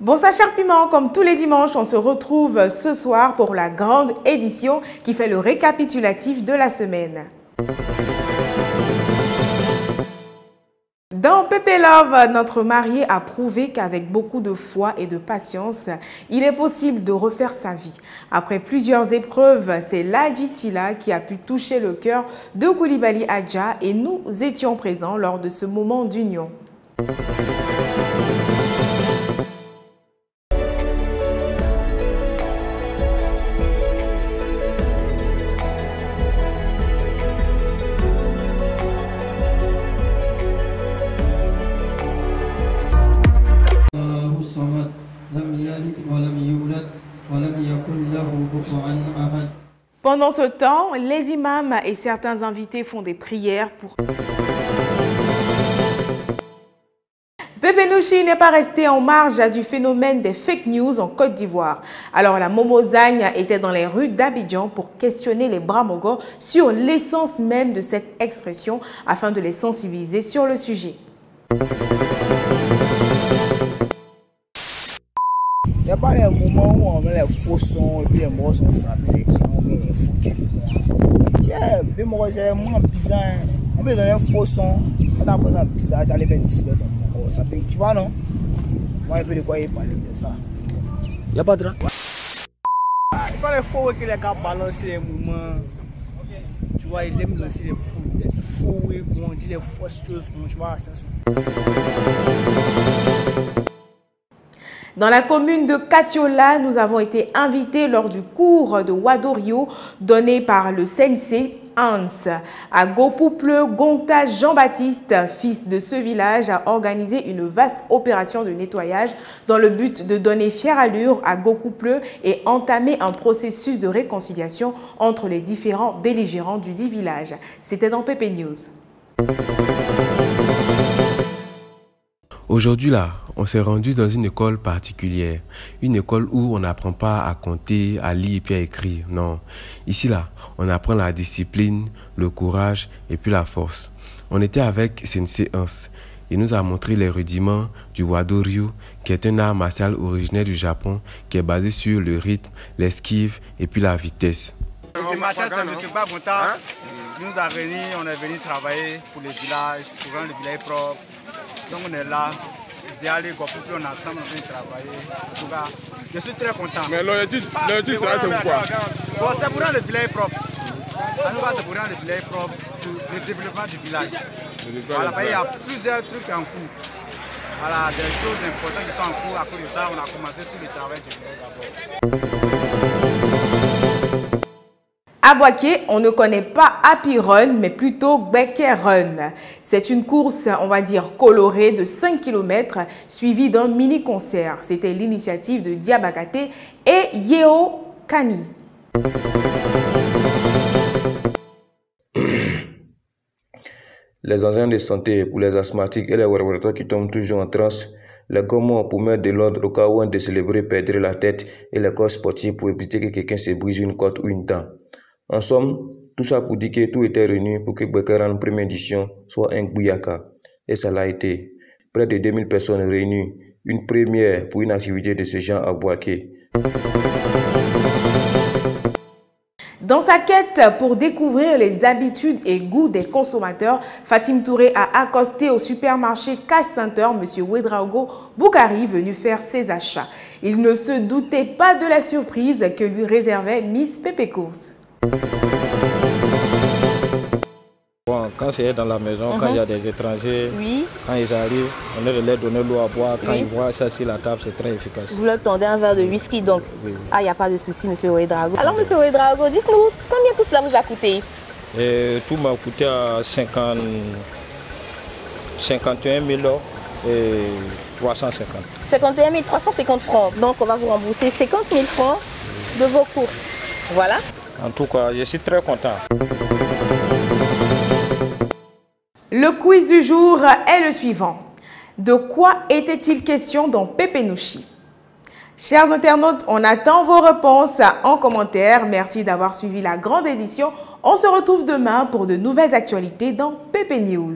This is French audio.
Bonsoir chers piments, comme tous les dimanches, on se retrouve ce soir pour la grande édition qui fait le récapitulatif de la semaine. Dans Pepe Love, notre marié a prouvé qu'avec beaucoup de foi et de patience, il est possible de refaire sa vie. Après plusieurs épreuves, c'est Ladji Silla qui a pu toucher le cœur de Coulibaly Adja et nous étions présents lors de ce moment d'union. Pendant ce temps, les imams et certains invités font des prières pour... Pepe Nouchi n'est pas resté en marge du phénomène des fake news en Côte d'Ivoire. Alors la Momozagne était dans les rues d'Abidjan pour questionner les Bramogo sur l'essence même de cette expression afin de les sensibiliser sur le sujet. Il n'y a pas les moments où on met les faux sons et puis les mots sont frappés, les gens mettent les faux quelqu'un. Tiens, moi c'est moins bizarre. On met un faux son, on a besoin de bizarre, tu allais mettre 10 mètres dans mon corps. Tu vois non? Moi, je peux de quoi il parle de ça. Il n'y a pas de drap. Il faut les faux que les gars balancent les moments. Tu vois, ils aiment lancer les faux, on dit les fausses choses, tu vois, ça. Dans la commune de Katiola, nous avons été invités lors du cours de Wadorio donné par le sensei Hans. À Gopouple, Gonta Jean-Baptiste, fils de ce village, a organisé une vaste opération de nettoyage dans le but de donner fière allure à Gopouple et entamer un processus de réconciliation entre les différents belligérants du dit village. C'était dans Pepe News. Aujourd'hui là, on s'est rendu dans une école particulière, une école où on n'apprend pas à compter, à lire et puis à écrire, non. Ici là, on apprend la discipline, le courage et puis la force. On était avec Sensei Hans. Il nous a montré les rudiments du Wado-ryu, qui est un art martial originaire du Japon, qui est basé sur le rythme, l'esquive et puis la vitesse. Ce matin, c'est M. Babonta qui nous a réunis, on est venu travailler pour le village, pour rendre le village propre. Donc on est là, j'ai allé Gopouple, on est ensemble, on vient travailler. En tout cas, je suis très content. Mais l'objectif du travail, c'est pourquoi? Bon, c'est pour rendre le village propre. En tout cas, c'est pour rendre le village propre, le développement du village. Voilà, il y a plusieurs trucs en cours. Voilà, des choses importantes qui sont en cours. À cause de ça, on a commencé sur le travail du village d'abord. À Boaké, on ne connaît pas Happy Run, mais plutôt Beke Run. C'est une course, on va dire, colorée de 5 km, suivie d'un mini-concert. C'était l'initiative de Diabakate et Yeo Kani. Les agents de santé pour les asthmatiques et les laboratoires qui tombent toujours en transe, les gommons pour mettre de l'ordre au cas où un décélébré perdrait la tête et les corps sportifs pour éviter que quelqu'un se brise une côte ou une dent. En somme, tout ça pour dire que tout était réuni pour que Bekaran première édition soit un Bouyaka. Et ça l'a été. Près de 2000 personnes réunies, une première pour une activité de ce genre à Boaké. Dans sa quête pour découvrir les habitudes et goûts des consommateurs, Fatim Touré a accosté au supermarché Cash Center M. Ouedraogo Boukari venu faire ses achats. Il ne se doutait pas de la surprise que lui réservait Miss Pepe Course. Bon, quand c'est dans la maison, quand il y a des étrangers, quand ils arrivent, on est de leur donner l'eau à boire. Quand ils voient ça sur la table, c'est très efficace. Vous leur tendez un verre de whisky, donc ah, il n'y a pas de souci, M. Ouedraogo. Alors, M. Ouedraogo, dites-nous, combien tout cela vous a coûté? Tout m'a coûté à 51 000 et 350. 51 350 francs. Donc, on va vous rembourser 50 000 francs de vos courses. Voilà. En tout cas, je suis très content. Le quiz du jour est le suivant. De quoi était-il question dans Pepe Nouchi? Chers internautes, on attend vos réponses en commentaire. Merci d'avoir suivi la grande édition. On se retrouve demain pour de nouvelles actualités dans Pepe News.